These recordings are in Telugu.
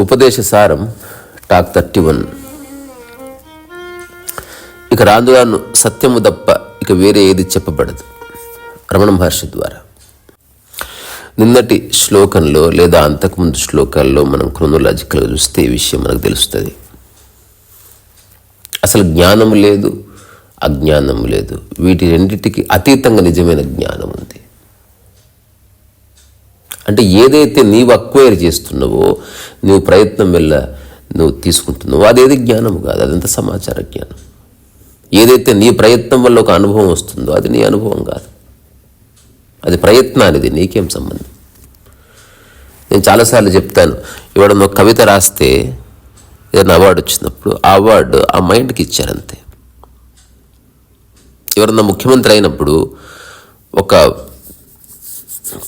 ఉపదేశ సారం టాక్ 31. ఇక రాను సత్యము తప్ప ఇక వేరే ఏది చెప్పబడదు రమణ మహర్షి ద్వారా. నిన్నటి శ్లోకంలో లేదా అంతకుముందు శ్లోకాల్లో మనం క్రోనలాజికల్గా చూస్తే ఈ విషయం మనకు తెలుస్తుంది. అసలు జ్ఞానం లేదు, అజ్ఞానం లేదు, వీటి రెండింటికి అతీతంగా నిజమైన జ్ఞానం ఉంది. అంటే ఏదైతే నీవు అక్వైర్ చేస్తున్నావో, నువ్వు ప్రయత్నం వల్ల నువ్వు తీసుకుంటున్నావో అదేది జ్ఞానం కాదు, అదంతా సమాచార జ్ఞానం. ఏదైతే నీ ప్రయత్నం వల్ల ఒక అనుభవం వస్తుందో అది నీ అనుభవం కాదు, అది ప్రయత్నానిది, నీకేం సంబంధం. నేను చాలాసార్లు చెప్తాను, ఎవడన్నా ఒక కవిత రాస్తే ఏదైనా అవార్డు వచ్చినప్పుడు ఆ అవార్డు ఆ మైండ్కి ఇచ్చారంతే. ఎవరన్నా ముఖ్యమంత్రి అయినప్పుడు ఒక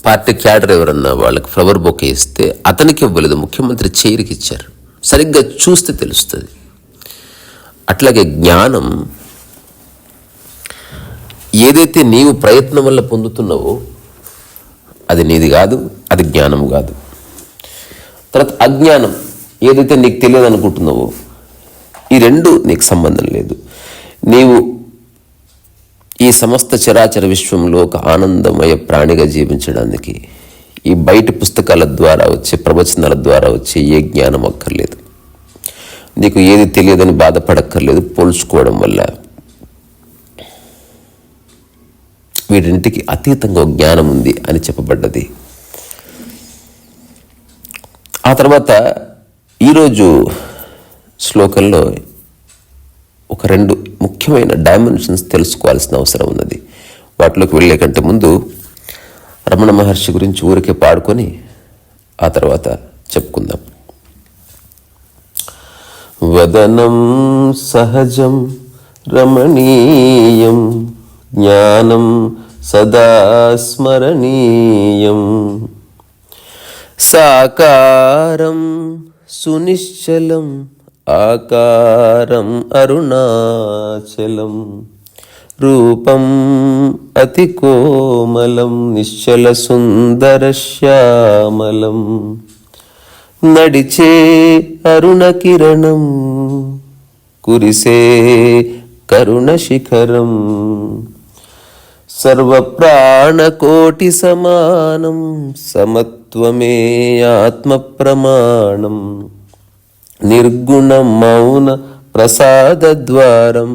పార్టీ క్యాడర్ ఎవరన్నా వాళ్ళకి ఫ్లవర్ బొకే ఇస్తే అతనికి ఇవ్వలేదు, ముఖ్యమంత్రి చైర్కి ఇచ్చారు. సరిగ్గా చూస్తే తెలుస్తుంది. అట్లాగే జ్ఞానం ఏదైతే నీవు ప్రయత్నం వల్ల పొందుతున్నావో అది నీది కాదు, అది జ్ఞానం కాదు. తర్వాత అజ్ఞానం ఏదైతే నీకు తెలియదు అనుకుంటున్నావో ఈ రెండు నీకు సంబంధం లేదు. నీవు ఈ సమస్త చరాచర విశ్వంలో ఒక ఆనందమయ ప్రాణిగా జీవించడానికి ఈ బయట పుస్తకాల ద్వారా వచ్చే ప్రవచనాల ద్వారా వచ్చే ఏ జ్ఞానం అక్కర్లేదు. నీకు ఏది తెలియదని బాధపడక్కర్లేదు. పోల్చుకోవడం వల్ల వీటింటికి అతీతంగా ఒక జ్ఞానం ఉంది అని చెప్పబడ్డది. ఆ తర్వాత ఈరోజు శ్లోకంలో ఒక రెండు ముఖ్యమైన డైమెన్షన్స్ తెలుసుకోవాల్సిన అవసరం ఉన్నది. వాటిలోకి వెళ్ళే కంటే ముందు రమణ మహర్షి గురించి ఊరికే పాడుకొని ఆ తర్వాత చెప్పుకుందాం. వదనం సహజం రమణీయం జ్ఞానం సదా స్మరణీయం సాకారం సునిశ్చలం ఆకారం అరుణాచలం రూపం అతి కోమలం నిశ్చల సుందర శ్యామలం నడిచే అరుణ కిరణం కురిసే కరుణ శిఖరం సర్వ ప్రాణకోటి సమానం సమత్వమే ఆత్మ ప్రమాణం నిర్గుణ మౌన ప్రసాద ద్వారం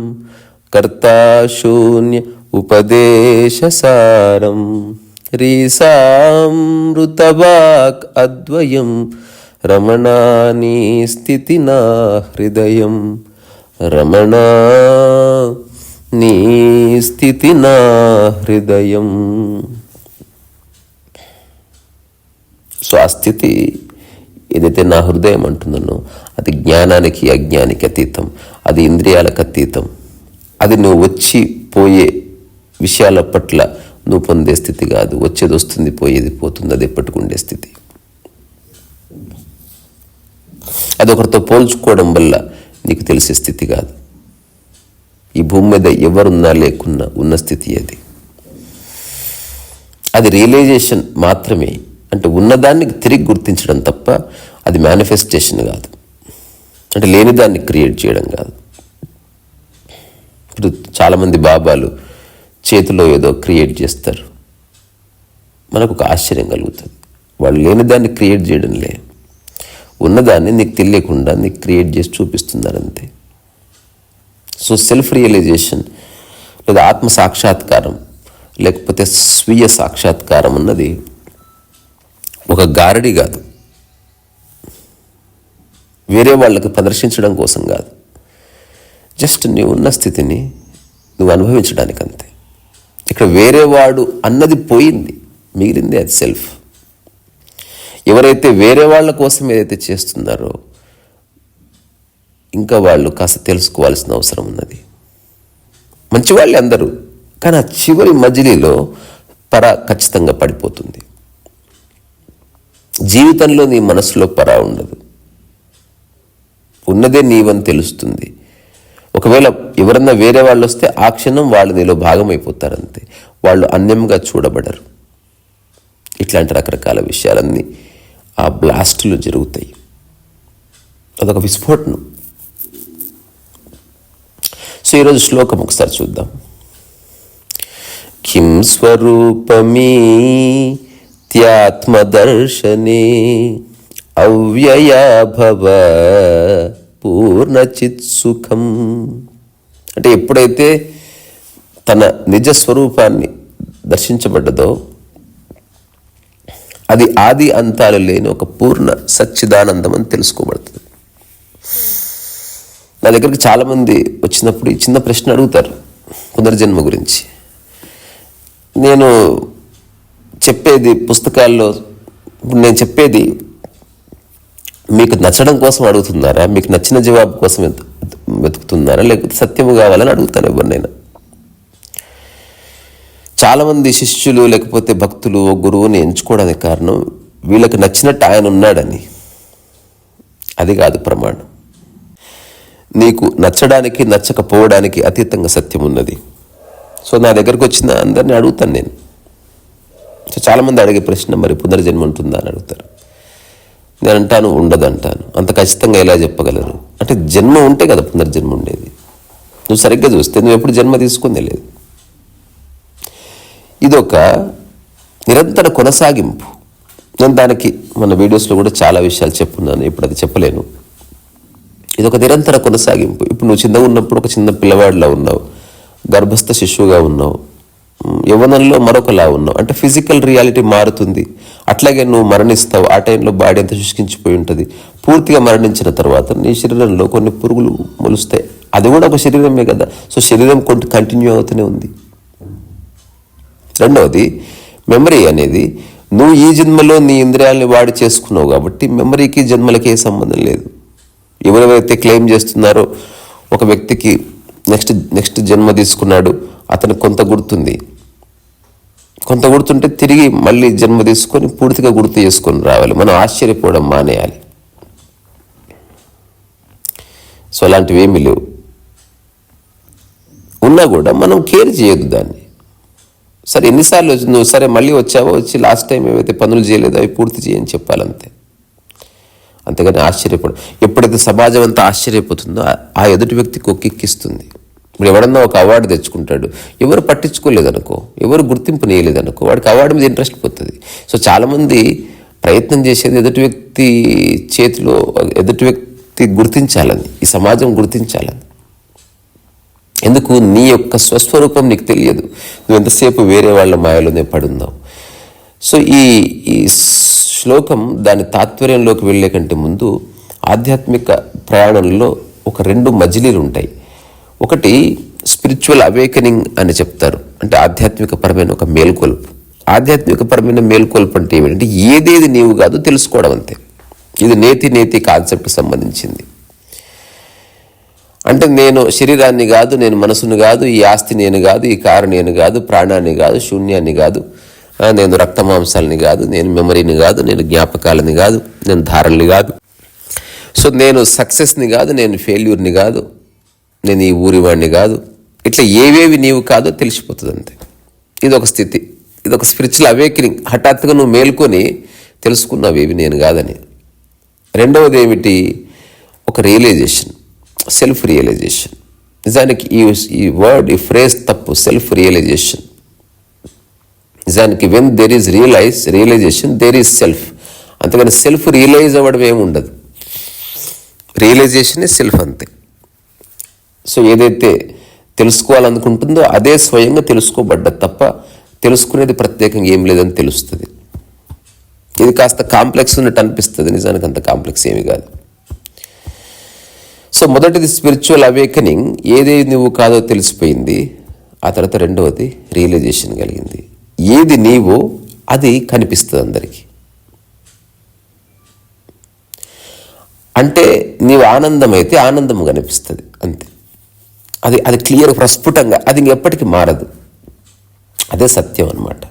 కర్తాశూన్య ఉపదేశసారం రీసామృతవాక్ అద్వయం రమణాని స్థితి నా హృదయం రమణా నీ స్థితి నా హృదయం. సో ఆ స్థితి ఏదైతే నా హృదయం అంటున్నానో అది జ్ఞానానికి అజ్ఞానికి అతీతం, అది ఇంద్రియాలకు అతీతం, అది నువ్వు వచ్చి పోయే విషయాల పట్ల నువ్వు పొందే స్థితి కాదు. వచ్చేది వస్తుంది, పోయేది పోతుంది, అది ఎప్పటికుండే స్థితి. అది ఒకరితో పోల్చుకోవడం వల్ల నీకు తెలిసే స్థితి కాదు. ఈ భూమి మీద ఎవరున్నా లేకున్నా ఉన్న స్థితి అది. అది రియలైజేషన్ మాత్రమే, అంటే ఉన్నదాన్ని తిరిగి గుర్తించడం తప్ప అది మేనిఫెస్టేషన్ కాదు, అంటే లేనిదాన్ని క్రియేట్ చేయడం కాదు. ఇప్పుడు చాలామంది బాబాలు చేతిలో ఏదో క్రియేట్ చేస్తారు, మనకు ఒక ఆశ్చర్యం కలుగుతుంది. వాళ్ళు లేనిదాన్ని క్రియేట్ చేయడంలే, ఉన్నదాన్ని నీకు తెలియకుండా నీకు క్రియేట్ చేసి చూపిస్తున్నారంతే. సో సెల్ఫ్ రియలైజేషన్ లేదా ఆత్మ సాక్షాత్కారం లేకపోతే స్వీయ సాక్షాత్కారం అన్నది ఒక గారడి కాదు, వేరే వాళ్ళకి ప్రదర్శించడం కోసం కాదు, జస్ట్ నీవు ఉన్న స్థితిని నువ్వు అనుభవించడానికి అంతే. ఇక్కడ వేరే వాడు అన్నది పోయింది, మిగిలింది అది సెల్ఫ్. ఎవరైతే వేరే వాళ్ళ కోసం ఏదైతే చేస్తున్నారో ఇంకా వాళ్ళు కాస్త తెలుసుకోవాల్సిన అవసరం ఉన్నది. మంచివాళ్ళే అందరూ, కానీ ఆ చివరి మజిలీలో ఖచ్చితంగా పడిపోతుంది. జీవితంలో నీ మనసులో ఉండదు, ఉన్నదే నీవని తెలుస్తుంది. ఒకవేళ ఎవరన్నా వేరే వాళ్ళు వస్తే ఆ క్షణం వాళ్ళు నీలో భాగమైపోతారంతే, వాళ్ళు అన్యంగా చూడబడరు. ఇట్లాంటి రకరకాల విషయాలన్నీ ఆ బ్లాస్టులు జరుగుతాయి. అదొక విస్ఫోటనం. సో ఈరోజు శ్లోకం ఒకసారి చూద్దాం. కిం స్వరూపమీ త్యాత్మదర్శనే అవ్యయా భవ పూర్ణచిత్ సుఖం. అంటే ఎప్పుడైతే తన నిజ స్వరూపాన్ని దర్శించబడ్డదో అది ఆది అంతాలు లేని ఒక పూర్ణ సచ్చిదానందం అని తెలుసుకోబడుతుంది. నా దగ్గరికి చాలామంది వచ్చినప్పుడు ఈ చిన్న ప్రశ్న అడుగుతారు పునర్జన్మ గురించి. నేను చెప్పేది పుస్తకాల్లో, ఇప్పుడు నేను చెప్పేది మీకు నచ్చడం కోసం అడుగుతున్నారా, మీకు నచ్చిన జవాబు కోసం వెతుకుతున్నారా, లేకపోతే సత్యము కావాలని అడుగుతాను ఎవరినైనా. చాలామంది శిష్యులు లేకపోతే భక్తులు ఓ గురువుని ఎంచుకోవడానికి కారణం వీళ్ళకి నచ్చినట్టు ఆయన ఉన్నాడని. అది కాదు ప్రమాణం. నీకు నచ్చడానికి నచ్చకపోవడానికి అతీతంగా సత్యం ఉన్నది. సో నా దగ్గరకు వచ్చిన అందరినీ అడుగుతాను నేను. సో చాలామంది అడిగే ప్రశ్న, మరి పునర్జన్మ ఉంటుందా అని అడుగుతారు. నేను అంటాను ఉండదు అంటాను. అంత ఖచ్చితంగా ఎలా చెప్పగలరు అంటే, జన్మ ఉంటే కదా పునర్జన్మ ఉండేది. నువ్వు సరిగ్గా చూస్తే నువ్వు ఎప్పుడు జన్మ తీసుకుందే లేదు. ఇదొక నిరంతర కొనసాగింపు. నేను దానికి మన వీడియోస్లో కూడా చాలా విషయాలు చెప్పున్నాను, ఇప్పుడు అది చెప్పలేను. ఇదొక నిరంతర కొనసాగింపు. ఇప్పుడు నువ్వు చిన్నగా ఉన్నప్పుడు ఒక చిన్న పిల్లవాడిలా ఉన్నావు, గర్భస్థ శిశువుగా ఉన్నావు, యవ్వనంలో మరొకలా ఉన్నావు. అంటే ఫిజికల్ రియాలిటీ మారుతుంది. అట్లాగే నువ్వు మరణిస్తావు. ఆ టైంలో బాడీ అంతా శుష్కించిపోయి ఉంటుంది. పూర్తిగా మరణించిన తర్వాత నీ శరీరంలో కొన్ని పురుగులు మొలుస్తాయి. అది కూడా ఒక శరీరమే కదా. సో శరీరం కంటిన్యూ అవుతూనే ఉంది. రెండవది మెమరీ అనేది, నువ్వు ఈ జన్మలో నీ ఇంద్రియాలని వాడి చేసుకున్నావు కాబట్టి మెమరీకి జన్మలకి ఏ సంబంధం లేదు. ఎవరెవరైతే క్లెయిమ్ చేస్తున్నారో ఒక వ్యక్తికి నెక్స్ట్ జన్మ తీసుకున్నాడు, అతనికి కొంత గుర్తుంది, కొంత గుర్తుంటే తిరిగి మళ్ళీ జన్మ తీసుకొని పూర్తిగా గుర్తు చేసుకొని రావాలి. మనం ఆశ్చర్యపోవడం మానేయాలి. సో అలాంటివి ఏమీ లేవు. ఉన్నా కూడా మనం కేర్ చేయొద్దు దాన్ని. సరే ఎన్నిసార్లు నువ్వు సరే మళ్ళీ వచ్చావో, వచ్చి లాస్ట్ టైం ఏవైతే పనులు చేయలేదో అవి పూర్తి చేయని చెప్పాలంతే. అంతేగాని ఆశ్చర్యపడు. ఎప్పుడైతే సమాజం అంతా ఆశ్చర్యపోతుందో ఆ ఎదుటి వ్యక్తికి ఒక్కెక్కిస్తుంది. ఇప్పుడు ఎవడన్నా ఒక అవార్డు తెచ్చుకుంటాడు, ఎవరు పట్టించుకోలేదనుకో, ఎవరు గుర్తింపు నేయలేదనుకో, వాడికి అవార్డు మీద ఇంట్రెస్ట్ పోతుంది. సో చాలామంది ప్రయత్నం చేసేది ఎదుటి వ్యక్తి చేతిలో, ఎదుటి వ్యక్తి గుర్తించాలని, ఈ సమాజం గుర్తించాలని. ఎందుకు? నీ యొక్క స్వస్వరూపం నీకు తెలియదు. నువ్వు ఎంతసేపు వేరే వాళ్ళ మాయలోనే పడున్నావు. సో ఈ శ్లోకం దాని తాత్పర్యంలోకి వెళ్ళే కంటే ముందు ఆధ్యాత్మిక ప్రయాణంలో ఒక 2 మజిలీలు ఉంటాయి. ఒకటి స్పిరిచువల్ అవేకనింగ్ అని చెప్తారు, అంటే ఆధ్యాత్మికపరమైన ఒక మేల్కొల్పు. ఆధ్యాత్మికపరమైన మేల్కొల్పు అంటే ఏమిటంటే ఏదేది నీవు కాదు తెలుసుకోవడం అంతే. ఇది నేతి కాన్సెప్ట్కి సంబంధించింది. అంటే నేను శరీరాన్ని కాదు, నేను మనసును కాదు, ఈ ఆస్తి నేను కాదు, ఈ కారు నేను కాదు, ప్రాణాన్ని కాదు, శూన్యాన్ని కాదు, నేను రక్తమాంసాలని కాదు, నేను మెమరీని కాదు, నేను జ్ఞాపకాలని కాదు, నేను ధారణని కాదు. సో నేను సక్సెస్ని కాదు, నేను ఫెయిల్యూర్ని కాదు, నేను ఈ ఊరివాడిని కాదు. ఇట్లా ఏవేవి నీవు కాదో తెలిసిపోతుంది అంతే. ఇదొక స్థితి, ఇదొక స్పిరిచువల్ అవేకనింగ్. హఠాత్తుగా నువ్వు మేల్కొని తెలుసుకున్నావేవి నేను కాదని. రెండవది ఏమిటి? ఒక రియలైజేషన్, సెల్ఫ్ రియలైజేషన్. నిజానికి ఈ వర్డ్, ఈ ఫ్రేజ్ తప్పు. సెల్ఫ్ రియలైజేషన్ నిజానికి when there is realisation there is self. అంతేగాని సెల్ఫ్ రియలైజ్ అవ్వడం ఏమి ఉండదు. రియలైజేషనే సెల్ఫ్ అంతే. సో ఏదైతే తెలుసుకోవాలనుకుంటుందో అదే స్వయంగా తెలుసుకోబడ్డది తప్ప తెలుసుకునేది ప్రత్యేకంగా ఏం లేదని తెలుస్తుంది. ఇది కాస్త కాంప్లెక్స్ ఉన్నట్టు అనిపిస్తుంది, నిజానికి అంత కాంప్లెక్స్ ఏమి కాదు. సో మొదటిది స్పిరిచువల్ అవేకనింగ్, ఏదేది నువ్వు కాదో తెలిసిపోయింది. ఆ తర్వాత రెండవది రియలైజేషన్ కలిగింది. ఏది నీవో అది కనిపిస్తుంది అందరికీ. అంటే నీవు ఆనందం అయితే ఆనందం కనిపిస్తుంది అంతే. అది క్లియర్, ప్రస్ఫుటంగా, అది ఇంకెప్పటికీ మారదు. అదే సత్యం అన్నమాట.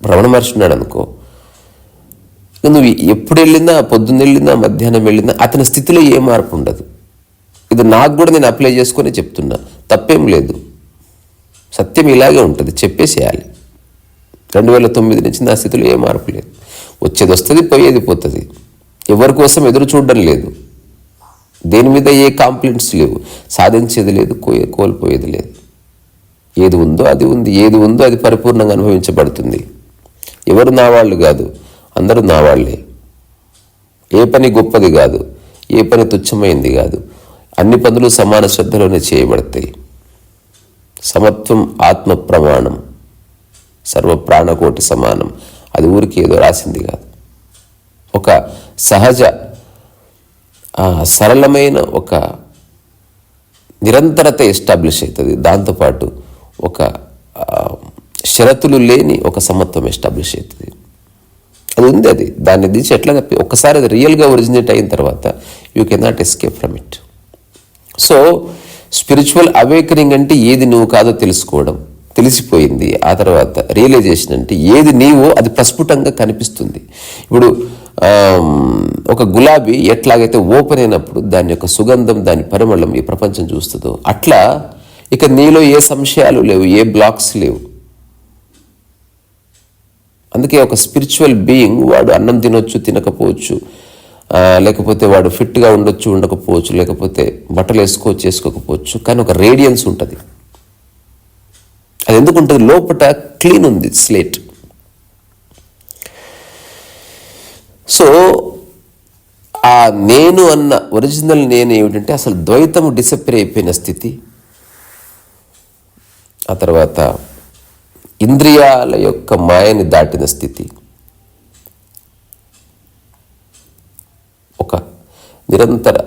రమణ మహర్షి ఉన్నాడు అనుకో, నువ్వు ఎప్పుడు వెళ్ళినా, పొద్దున్న వెళ్ళినా, మధ్యాహ్నం వెళ్ళినా అతని స్థితిలో ఏ మార్పు ఉండదు. ఇది నాకు కూడా నేను అప్లై చేసుకొని చెప్తున్నా, తప్పేం లేదు. సత్యం ఇలాగే ఉంటుంది, చెప్పేసేయాలి. 2009 నుంచి నా స్థితిలో ఏ మార్పు లేదు. వచ్చేది వస్తుంది, పోయేది పోతుంది. ఎవరి కోసం ఎదురు చూడడం లేదు. దేని మీద ఏ కాంప్లైంట్స్ లేవు, సాధించేది లేదు, కోల్పోయేది లేదు. ఏది ఉందో అది ఉంది, ఏది ఉందో అది పరిపూర్ణంగా అనుభవించబడుతుంది. ఎవరు నా వాళ్ళు కాదు, అందరూ నా వాళ్ళే. ఏ పని గొప్పది కాదు, ఏ పని తుచ్చమైంది కాదు. అన్ని పనులు సమాన శ్రద్ధలోనే చేయబడతాయి. సమత్వం ఆత్మ ప్రమాణం, సర్వ ప్రాణకోటి సమానం. అది ఊరికి ఏదో రాసింది కాదు. ఒక సహజ సరళమైన ఒక నిరంతరత ఎస్టాబ్లిష్ అవుతుంది. దాంతోపాటు ఒక షరతులు లేని ఒక సమత్వం ఎస్టాబ్లిష్ అవుతుంది. అది ఉంది. అది దాన్ని దించి ఎట్లా ఒక్కసారి అది రియల్గా ఒరిజినేట్ అయిన తర్వాత you cannot escape from it. So spiritual awakening అంటే ఏది నువ్వు కాదో తెలుసుకోవడం, తెలిసిపోయింది. ఆ తర్వాత రియలైజేషన్ అంటే ఏది నీవో అది ప్రస్ఫుటంగా కనిపిస్తుంది. ఇప్పుడు ఒక గులాబీ ఎట్లాగైతే ఓపెన్ అయినప్పుడు దాని యొక్క సుగంధం, దాని పరిమళం ఈ ప్రపంచం చూస్తుందో, అట్లా ఇక నీలో ఏ సంశయాలు లేవు, ఏ బ్లాక్స్ లేవు. అందుకే ఒక స్పిరిచువల్ బీయింగ్ వాడు అన్నం తినొచ్చు, తినకపోవచ్చు, లేకపోతే వాడు ఫిట్గా ఉండొచ్చు, ఉండకపోవచ్చు, లేకపోతే బట్టలు వేసుకోవచ్చు, వేసుకోకపోవచ్చు, కానీ ఒక రేడియన్స్ ఉంటుంది. అది ఎందుకు ఉంటుంది? లోపల క్లీన్ ఉంది స్లేట్. సో ఆ నేను అన్న ఒరిజినల్ నేను ఏమిటంటే అసలు ద్వైతము డిసప్పేర్ అయిపోయిన స్థితి. ఆ తర్వాత ఇంద్రియాల యొక్క మాయని దాటిన స్థితి, ఒక నిరంతర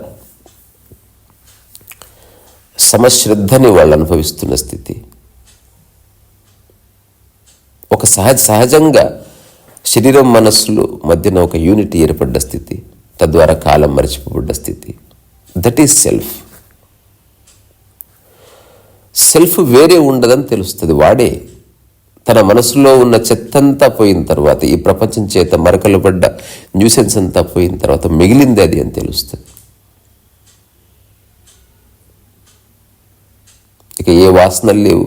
సమశ్రద్ధని వాళ్ళు అనుభవిస్తున్న స్థితి, ఒక సహజంగా శరీరం మనస్సులు మధ్యన ఒక యూనిటీ ఏర్పడ్డ స్థితి, తద్వారా కాలం మరిచిపోబడ్డ స్థితి. That is self. సెల్ఫ్ వేరే ఉండదని తెలుస్తుంది. వాడే తన మనసులో ఉన్న చెత్తంతా పోయిన తర్వాత, ఈ ప్రపంచం చేత మరకలు పడ్డ న్యూసెన్స్ అంతా పోయిన తర్వాత మిగిలింది అది అని తెలుస్తుంది. ఇక ఏ వాసనలు లేవు,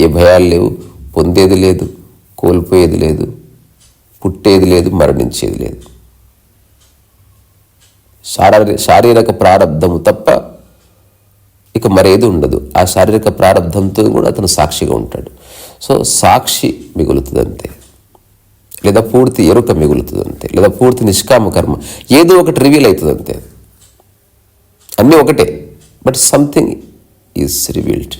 ఏ భయాలు లేవు, పొందేది లేదు, కోల్పోయేది లేదు, పుట్టేది లేదు, మరణించేది లేదు. శారీరక ప్రారంధము తప్ప ఇక మరేది ఉండదు. ఆ శారీరక ప్రారంధంతో కూడా అతను సాక్షిగా ఉంటాడు. సో సాక్షి మిగులుతుందంతే, లేదా పూర్తి ఎరుక మిగులుతుందంతే, లేదా పూర్తి నిష్కామ కర్మ ఏదో ఒకటి రివీల్ అవుతుందంతే. అన్నీ ఒకటే, బట్ సంథింగ్ ఈజ్ రివీల్డ్.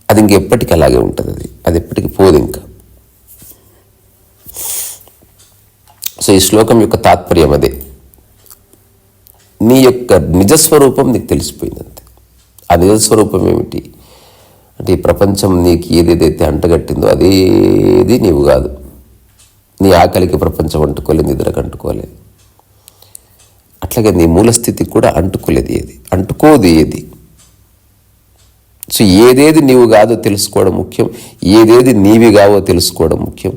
అది ఇంకెప్పటికీ అలాగే ఉంటుంది. అది ఎప్పటికీ పోదు ఇంకా. సో ఈ శ్లోకం యొక్క తాత్పర్యం అదే. నీ యొక్క నిజస్వరూపం నీకు తెలిసిపోయిందంతే. ఆ నిజస్వరూపం ఏమిటి అంటే, ఈ ప్రపంచం నీకు ఏదేదైతే అంటగట్టిందో అదేది నీవు కాదు. నీ ఆకలికి ప్రపంచం అంటుకోలేదు, నిద్రకు అంటుకోలేదు. అట్లాగే నీ మూలస్థితికి కూడా అంటుకోలేదు ఏది, అంటుకోదు ఏది. సో ఏదేది నీవు కాదో తెలుసుకోవడం ముఖ్యం, ఏదేది నీవి కావో తెలుసుకోవడం ముఖ్యం.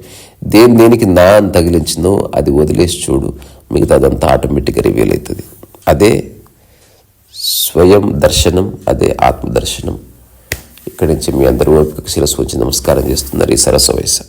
దేనికి నా అని తగిలించిందో అది వదిలేసి చూడు, మిగతా అదంతా ఆటోమేటిక్గా రివీల్ అవుతుంది. అదే స్వయం దర్శనం, అదే ఆత్మదర్శనం. ఇక్కడి నుంచి మీ అందరూ ఓపిక శిరస్సు వచ్చి నమస్కారం చేస్తున్నారు ఈ సరస్వ వయసు.